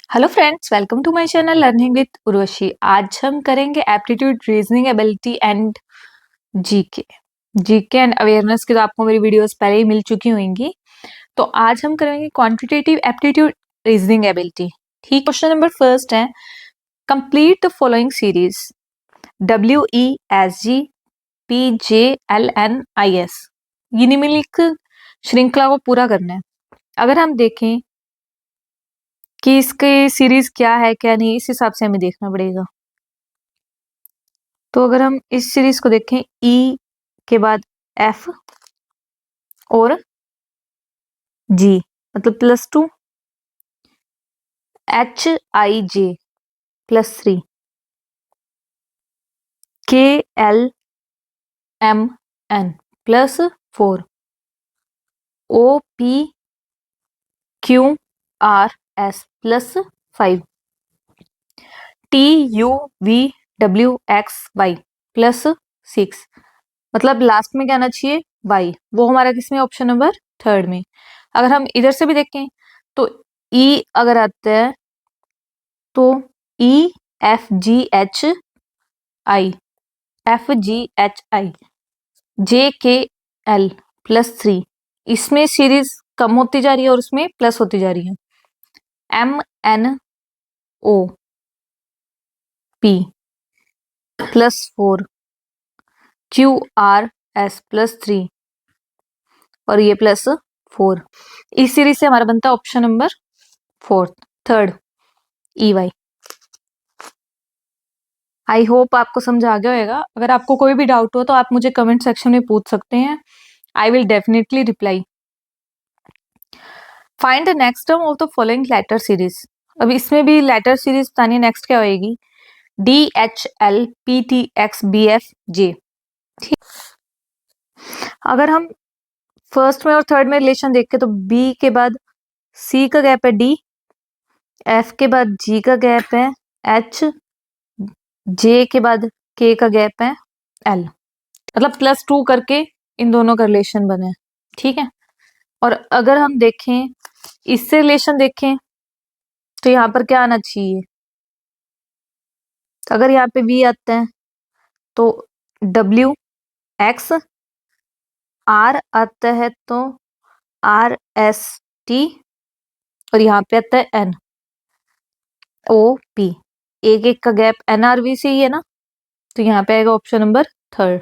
Hello friends, welcome to my channel learning with Urvashi. आज हम करेंगे aptitude, reasoning ability and GK. GK and awareness की तो आपको मेरी वीडियोस पहले ही मिल चुकी होंगी। तो आज हम करेंगे क्वांटिटेटिव एप्टीट्यूड, रीजनिंग एबिलिटी। ठीक, क्वेश्चन नंबर फर्स्ट है, complete the following series WESG PJLNIS। ये निम्नलिखित श्रृंखला को पूरा करना है। अगर हम देखें कि इसके सीरीज क्या है क्या नहीं, इस हिसाब से हमें देखना पड़ेगा। तो अगर हम इस सीरीज को देखें, E के बाद F और G मतलब +2, HIJ +3, KLMN +4, OPQRS +5, TUVWXY +6। मतलब लास्ट में क्या आना चाहिए, y। वो हमारा किस में, ऑप्शन नंबर थर्ड में। अगर हम इधर से भी देखें तो E अगर आता है तो EFGHI FGHI JKL +3, इसमें सीरीज कम होती जा रही है और उसमें प्लस होती जा रही है। MNOP +4, QRS +3 और ये +4। इस सीरीज से हमारा बनता है option number third EY। I hope आपको समझ आ गया होगा। अगर आपको कोई भी डाउट हो तो आप मुझे कमेंट सेक्शन में पूछ सकते हैं, I will definitely reply. Find the next term of the following letter series. अब इसमें भी लेटर सीरीज बतानी है, नेक्स्ट क्या होएगी, DHLPTXBFJ। ठीक, अगर हम फर्स्ट में और थर्ड में रिलेशन देखें तो B के बाद C का गैप है D, F के बाद G का गैप है H, J के बाद K का गैप है L। मतलब +2 करके इन दोनों का रिलेशन बना है। ठीक है, और अगर हम देखें इससे रिलेशन देखें तो यहाँ पर क्या आना चाहिए, तो अगर यहाँ पे V आता है तो WX, R आता है तो RST और यहाँ पे आता है NOP। एक एक का गैप NRV से ही है ना, तो यहाँ पे आएगा ऑप्शन नंबर थर्ड।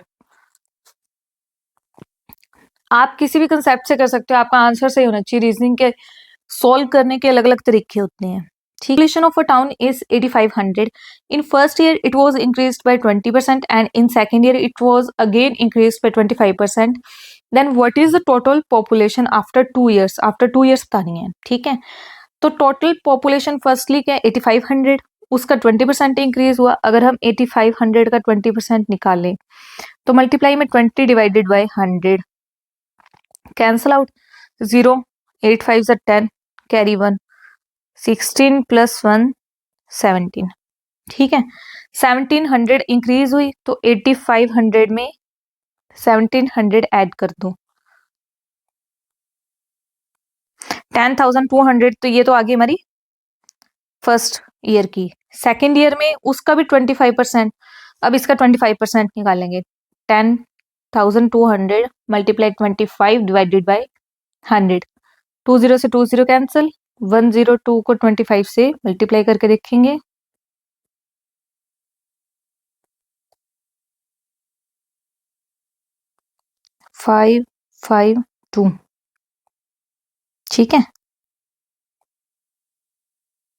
आप किसी भी कंसेप्ट से कर सकते हो, आपका आंसर सही होना चाहिए। रीजनिंग के सॉल्व करने के अलग अलग तरीके होते हैं। Population of a town is 8500. In first year it was increased by 20% and in second year it was again increased by 25%. Then what is the total population after 2 years? After 2 years बतानी है। ठीक है, तो total population firstly क्या है 8500, उसका 20% increase हुआ। अगर हम 8500 का 20% निकालें तो मल्टीप्लाई में 20 divided by 100, cancel out 0, 8 5 10, carry 1, 16 + 1 17। ठीक है, 1700 इंक्रीज हुई तो 8500 में 1700 ऐड कर दो, 10,200। तो ये तो आगे हमारी फर्स्ट ईयर की। सेकेंड ईयर में उसका भी 25%, अब इसका 25% निकालेंगे। 10,200 मल्टीप्लाई 25 डिवाइडेड बाय 100, 20 से 20 कैंसिल, 102 को 25 से मल्टीप्लाई करके देखेंगे, 552। ठीक है,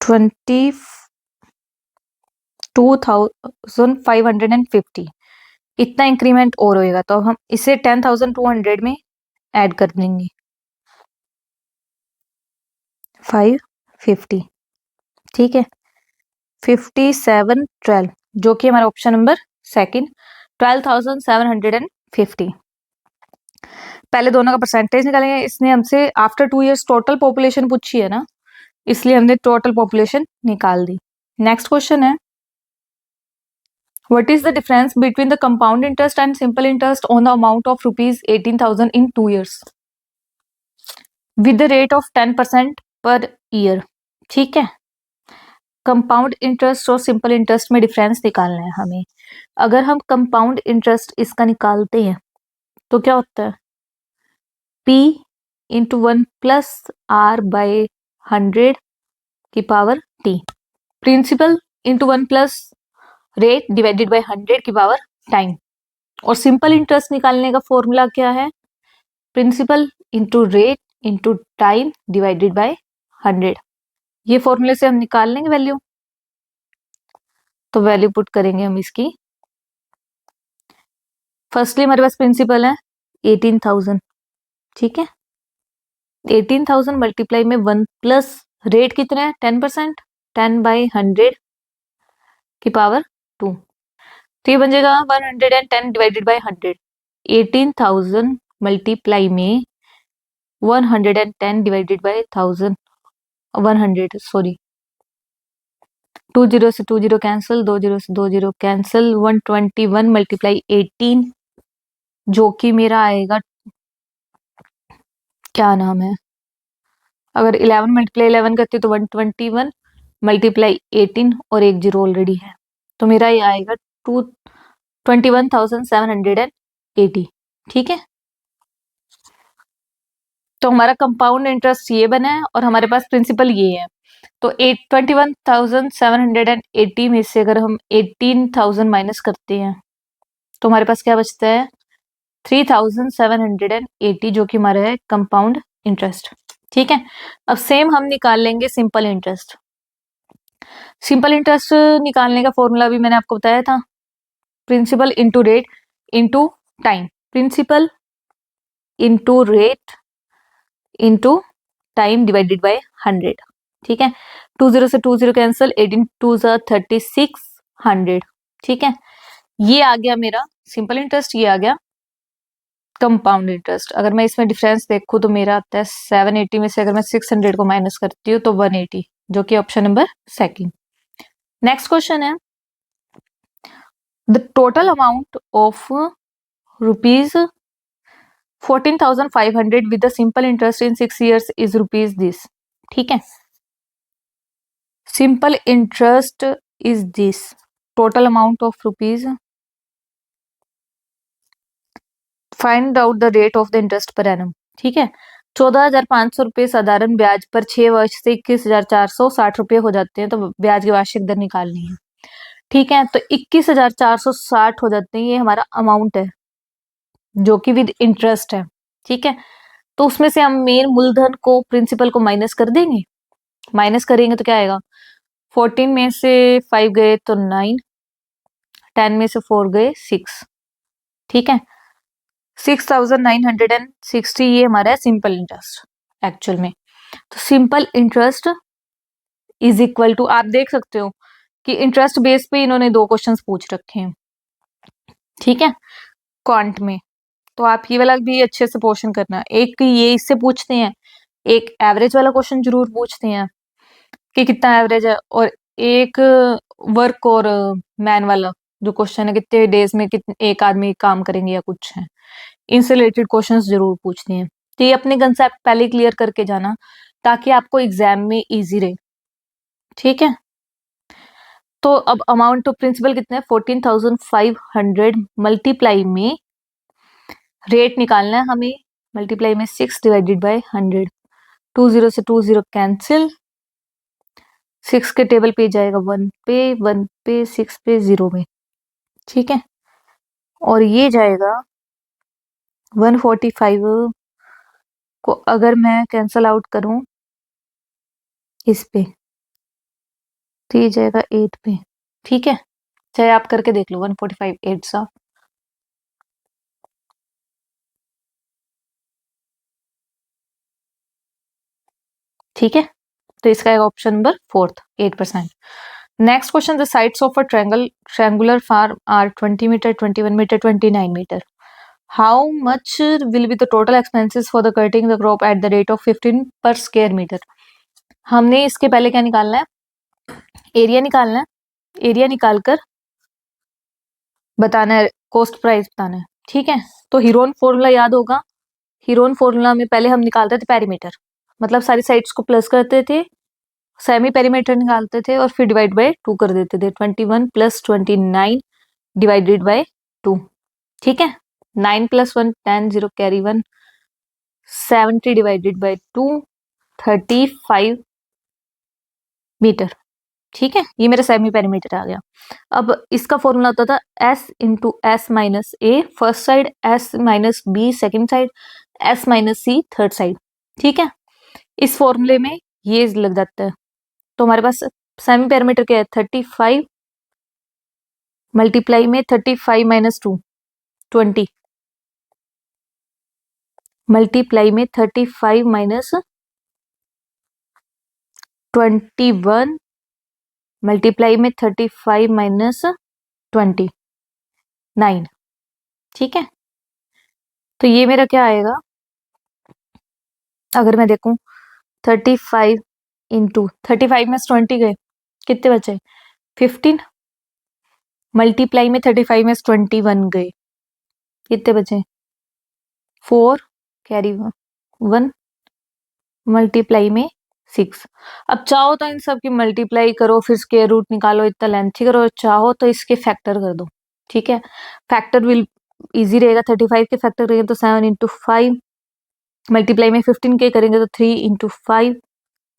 22,550 इतना इंक्रीमेंट और होएगा। तो हम इसे 10,200 में ऐड कर देंगे, 550। ठीक है, 57 12 जो कि हमारा ऑप्शन नंबर सेकंड, 12,750। पहले दोनों का परसेंटेज निकालेंगे। इसने हमसे आफ्टर 2 इयर्स टोटल पॉपुलेशन पूछी है ना, इसलिए हमने टोटल पॉपुलेशन निकाल दी। नेक्स्ट क्वेश्चन है, what is the difference between the compound interest and simple interest on the amount of ₹18,000 in 2 years with the rate of 10% per year. ठीक है, compound interest और सिंपल इंटरेस्ट में difference निकालना है हमें। अगर हम कंपाउंड इंटरेस्ट इसका निकालते हैं तो क्या होता है, P इंटू 1+R/100 की power T, principal into 1+ rate divided by 100 की पावर टाइम। और सिंपल इंटरेस्ट निकालने का फॉर्मूला क्या है, principal into rate into time divided by 100। ये फॉर्मूले से हम निकाल लेंगे वैल्यू। तो वैल्यू पुट करेंगे हम इसकी। फर्स्टली हमारे पास प्रिंसिपल है 18,000, ठीक है। 18,000 मल्टीप्लाई में 1+ रेट कितना है 10%, 10/100 की पावर 2। तो ये बन जाएगा 110 डिवाइडेड बाय 100। 18,000 मल्टीप्लाई में 110 डिवाइडेड बाय 100 सॉरी, 2 0 से 2 0 कैंसिल, 2 0 से 2 0 कैंसिल, 121 मल्टीप्लाई 18 जो कि मेरा आएगा, क्या नाम है, अगर 11 मल्टीप्लाई 11 करती तो 121 मल्टीप्लाई 18 और एक 0 ऑलरेडी है, तो मेरा ये आएगा 21,780, ठीक है। तो हमारा कंपाउंड इंटरेस्ट ये बना है और हमारे पास प्रिंसिपल ये है। तो 21,780 में से अगर हम 18,000 माइनस करते हैं तो हमारे पास क्या बचता है 3,780, जो कि हमारा है कंपाउंड इंटरेस्ट, ठीक है। अब सेम हम निकाल लेंगे सिंपल इंटरेस्ट। सिंपल इंटरेस्ट निकालने का फॉर्मूला भी मैंने आपको बताया था, principal into rate into time, principal into rate into time divided by 100, ठीक है। 2 0 से 2 0 कैंसिल, 18 2 36, 100, ठीक है। ये आ गया मेरा सिंपल इंटरेस्ट, ये आ गया कंपाउंड इंटरेस्ट। अगर मैं इसमें डिफरेंस देखूं तो मेरा आता है 780 में से अगर मैं 600 को माइनस करती हूँ तो 180, जो कि option number second. Next question है, the total amount of rupees 14,500 with the simple interest in 6 years is rupees this, ठीक है। Simple interest is this, total amount of rupees, find out the rate of the interest per annum, ठीक है। 14,500 रुपये साधारण ब्याज पर 6 वर्ष से 21,460 रुपये हो जाते हैं, तो ब्याज की वार्षिक दर निकालनी है, ठीक है। तो 21,460 हो जाते हैं, ये हमारा अमाउंट है जो कि विद इंटरेस्ट है, ठीक है। तो उसमें से हम मेन मूलधन को प्रिंसिपल को माइनस कर देंगे। माइनस करेंगे तो क्या आएगा, 14 में से 5 गए तो 9, 10 में से 4 गए 6, ठीक है। 6,960 ये हमारा है सिंपल इंटरेस्ट एक्चुअल में। तो simple interest is equal to, आप देख सकते हो कि इंटरेस्ट बेस पे इन्होंने 2 क्वेश्चंस पूछ रखे हैं, ठीक है, क्वांट में। तो आप ये वाला भी अच्छे से पोर्शन करना। एक ये इससे पूछते हैं, एक एवरेज वाला क्वेश्चन जरूर पूछते हैं कि कितना एवरेज है, और एक वर्क और मैन वाला जो क्वेश्चन है कितने डेज में कितने एक आदमी काम करेंगे या कुछ है, इनसे रिलेटेड क्वेश्चंस जरूर पूछते हैं। तो ये अपने कंसेप्ट पहले क्लियर करके जाना ताकि आपको एग्जाम में इजी रहे, ठीक है। तो अब अमाउंट ऑफ प्रिंसिपल कितना है 14,500 मल्टीप्लाई में रेट निकालना है हमें, मल्टीप्लाई में 6 डिवाइडेड बाय 100। 2 0 से 2 0 कैंसिल, 6 के टेबल पे जाएगा 1 पे, 1 पे, 6 पे, 0 में, ठीक है। और ये जाएगा 145 को अगर मैं कैंसल आउट करूं इस पे तो ये जाएगा 8 पे, ठीक है। चाहे आप करके देख लो 145 8 सा, ठीक है। तो इसका option number 4 8%। Next question, the sides of a triangular farm are 20 metre, 21 metre, 29 metre. How much will be the total expenses for the cutting the crop at the rate of 15 per square metre. हमने इसके पहले क्या निकालना है, area निकालना है। Area निकालकर बताना है, कॉस्ट प्राइस बताना है, ठीक है। तो हीरोन फॉर्मूला याद होगा, हीरोन फॉर्मूला में पहले हम निकालते थे पेरीमीटर, मतलब सारी साइड्स को प्लस करते थे सेमी पेरीमीटर निकालते थे और फिर डिवाइड बाय 2 कर देते थे। 21 प्लस 29 डिवाइडेड बाय 2, ठीक है। 9 plus 1 10, 0 carry 1, 70 divided by 2 35 metre, ठीक है। ये मेरा सेमी पेरीमीटर आ गया। अब इसका फॉर्मूला होता था S into S minus A first side, S minus B second side, S minus C third side, ठीक है। इस फॉर्मूले में ये लग जाता है। तो हमारे पास सेमी पेरीमीटर क्या है, 35 मल्टीप्लाई में 35 माइनस 2 20 मल्टीप्लाई में 35 माइनस 21 मल्टीप्लाई में 35 माइनस 29, ठीक है। तो ये मेरा क्या आएगा, अगर मैं देखूं 35 इंटू 35 में 20 गए, कितने बचे 15, मल्टीप्लाई में 35 में 21 गए, कितने बचे 4 कैरी 1, मल्टीप्लाई में 6। अब चाहो तो इन सब की मल्टीप्लाई करो, फिर स्क्वायर रूट निकालो, इतना लेंथी करो, चाहो तो इसके फैक्टर कर दो, ठीक है। फैक्टर विल इजी रहेगा, 35 के फैक्टर करेंगे तो 7 इंटू 5, मल्टीप्लाई में 15 के करेंगे तो 3 इंटू 5,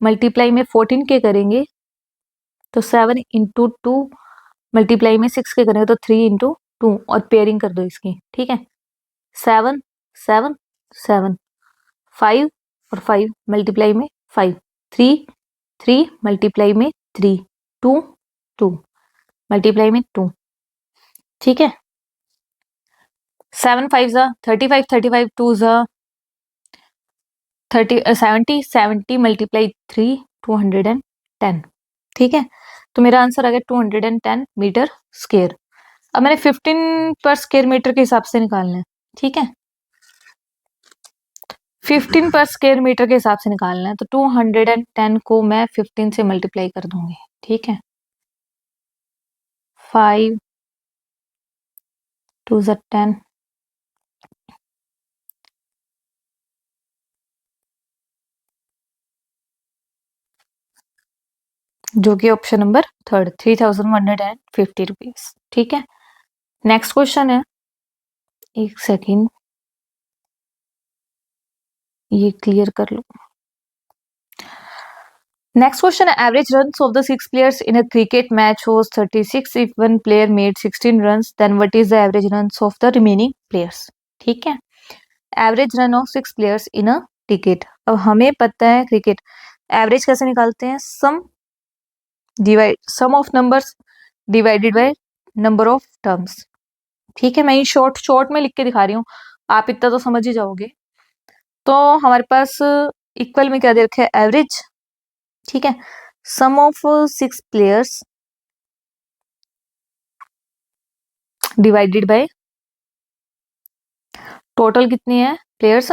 मल्टीप्लाई में 14 के करेंगे तो 7 इंटू 2, मल्टीप्लाई में 6 के करेंगे तो 3 इंटू 2, और पेयरिंग कर दो इसकी, ठीक है। 7 7 7 5 और 5 मल्टीप्लाई में 5, 3 3 मल्टीप्लाई में 3, 2 2 मल्टीप्लाई में 2, ठीक है। 7 5 जा 35, 35 2 जा 70, 70 मल्टीप्लाई 3 210, ठीक है। तो मेरा आंसर आ गया 210 मीटर स्क्वायर। अब मैंने 15 पर स्क्वायर मीटर के हिसाब से निकालना है, ठीक है। 15 पर स्क्वायर मीटर के हिसाब से निकालना है, तो 210 को मैं 15 से मल्टीप्लाई कर दूंगी, ठीक है। 5 2 10, जो कि ऑप्शन नंबर थर्ड 3150 रुपीज, ठीक है। नेक्स्ट क्वेश्चन है, एक सेकेंड ये क्लियर कर लो। नेक्स्ट क्वेश्चन है, average runs of the 6 players in a cricket match was 36 if one player made 16 runs then what is the average runs of the remaining players, ठीक है। Average run of 6 players in a cricket. अब हमें पता है cricket average कैसे निकालते हैं, sum of numbers divided by number of terms, ठीक है। मैं ये शॉर्ट में लिख के दिखा रही हूँ, आप इतना तो समझ ही जाओगे। तो हमारे पास इक्वल में क्या दे रखा है, एवरेज, ठीक है। Sum of 6 players divided by total कितनी है प्लेयर्स,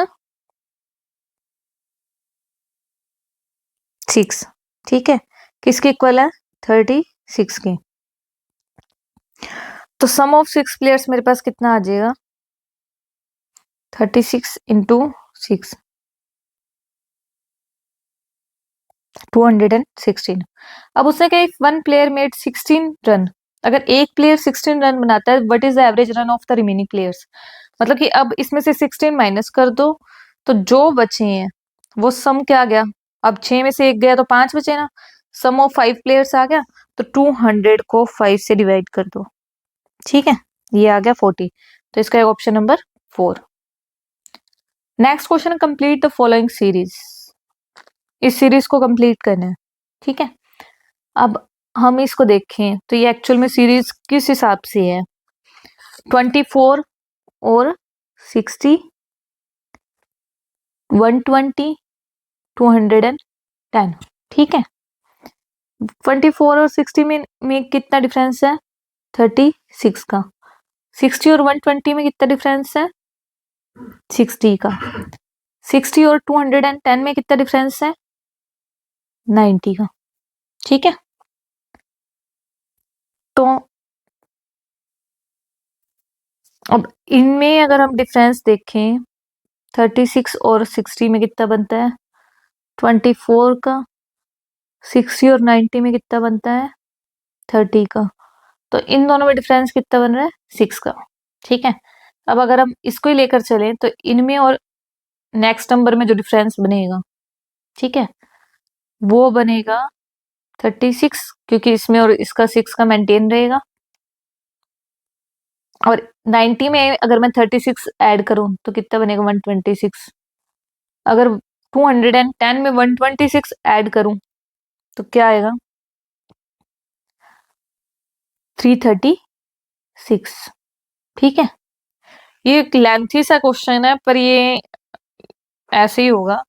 6, ठीक है। किसके इक्वल है, 36 के। तो सम ऑफ 6 प्लेयर्स मेरे पास कितना आ जाएगा, 36 इंटू 6 216। अब उसने कहा वन प्लेयर मेड 16 रन, अगर एक प्लेयर 16 रन बनाता है what is the average run of the remaining players. मतलब कि अब इसमें से 16 माइनस कर दो तो जो बचे हैं वो सम क्या आ गया, अब 6 में से एक गया तो 5 बचे ना, सम ऑफ 5 प्लेयर्स आ गया, तो 200 को 5 से डिवाइड कर दो, ठीक है। ये आ गया 40, तो इसका option number 4। Next question, complete the following series. इस सीरीज को कंप्लीट करना है, ठीक है। अब हम इसको देखें तो ये एक्चुअल में सीरीज किस हिसाब से है, 24 और 60 120 210, ठीक है। 24 और 60 में कितना डिफरेंस है, 36 का। 60 और 120 में कितना डिफरेंस है, 60 का। 60 और 210 में कितना डिफरेंस है, 90 का, ठीक है। तो अब इनमें अगर हम डिफरेंस देखें 36 और 60 में कितना बनता है, 24 का 60 और 90 में कितना बनता है? 30 का। तो इन दोनों में डिफरेंस कितना बन रहा है? 6 का। ठीक है, अब अगर हम इसको ही लेकर चलें तो इनमें और नेक्स्ट नंबर में जो डिफरेंस बनेगा, ठीक है, वो बनेगा 36, क्योंकि इसमें और इसका 6 का मेंटेन रहेगा। और 90 में अगर मैं 36 ऐड करूं तो कितना बनेगा? 126। अगर 210 में 126 ऐड करूं तो क्या आएगा? 336। ठीक है, ये एक लेंथी सा क्वेश्चन है, पर ये ऐसे ही होगा,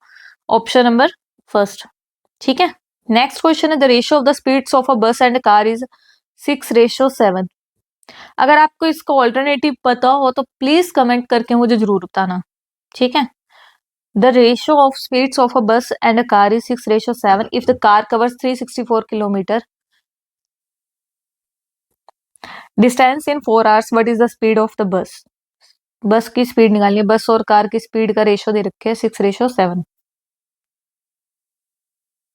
ऑप्शन नंबर फर्स्ट। ठीक है, नेक्स्ट क्वेश्चन है the ratio of the speeds of a bus and car is 6:7। अगर आपको इसका ऑल्टरनेटिव पता हो तो प्लीज कमेंट करके मुझे जरूर बताना। ठीक है, the ratio of speeds of a bus and a car is 6:7 if the car covers 364 kilometre distance in 4 hours, what is the speed of the bus? Bus की स्पीड निकालनी है, बस और कार की स्पीड का रेशियो दे रखे हैं 6:7।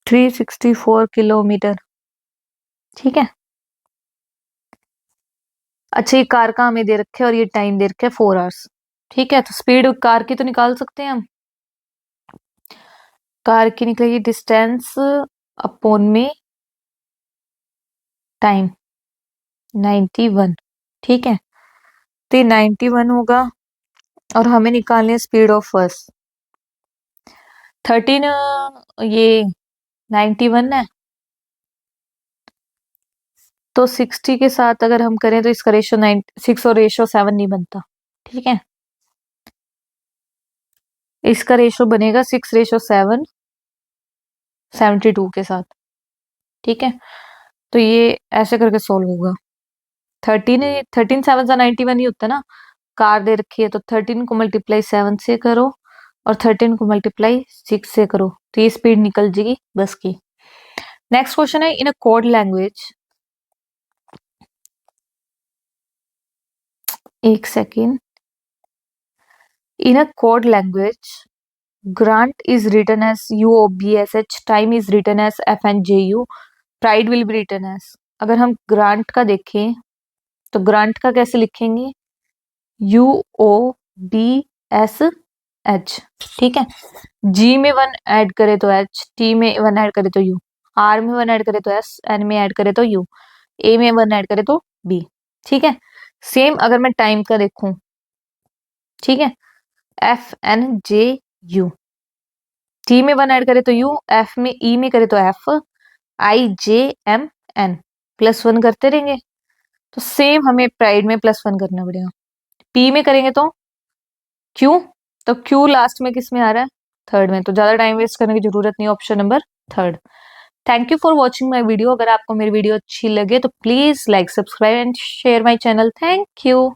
364 kilometre. ठीक है, अच्छा ये कार का हमें दे रखे है और ये टाइम दे रखे है 4 आवर्स। ठीक है, तो स्पीड कार की तो निकाल सकते हैं हम। कार की निकलेगी डिस्टेंस अपॉन में टाइम 91। ठीक है, तो ये 91 होगा और हमें निकालनी है स्पीड ऑफ बस। 13 ये 91 है, तो 60 के साथ अगर हम करें तो इसका रेशियो 6 और रेशियो 7 नहीं बनता। ठीक है, इसका रेशियो बनेगा 6:7 72 के साथ। ठीक है, तो ये ऐसे करके सोल्व होगा। 13 7 सा 91 ही होता है ना। कार दे रखी है तो 13 को मल्टीप्लाई 7 से करो और 13 को मल्टीप्लाई 6 से करो, तो ये स्पीड निकल जाएगी बस की। नेक्स्ट क्वेश्चन है इन अ कोड लैंग्वेज, एक second, in a code language grant is written as UOBSH, time is written as FNJU, pride will be written as। अगर हम ग्रांट का देखें तो ग्रांट का कैसे लिखेंगे? UOBSH। ठीक है, G में 1 ऐड करे तो H, T में 1 ऐड करे तो U, R में 1 ऐड करे तो S, N में ऐड करे तो U, A में 1 ऐड करे तो B। ठीक है, सेम अगर मैं टाइम का देखूं, ठीक है, FNJU, टी में 1 ऐड करे तो यू, एफ में ई में करे तो एफ, IJMN, +1 करते रहेंगे। तो सेम हमें प्राइड में +1 करना पड़ेगा। पी में करेंगे तो क्यू, तो क्यू लास्ट में किस में आ रहा है? थर्ड में, तो ज्यादा टाइम वेस्ट करने की जरूरत नहीं, option number third. Thank you for watching my video. अगर आपको मेरी वीडियो अच्छी लगे तो please like, subscribe and share my channel. Thank you.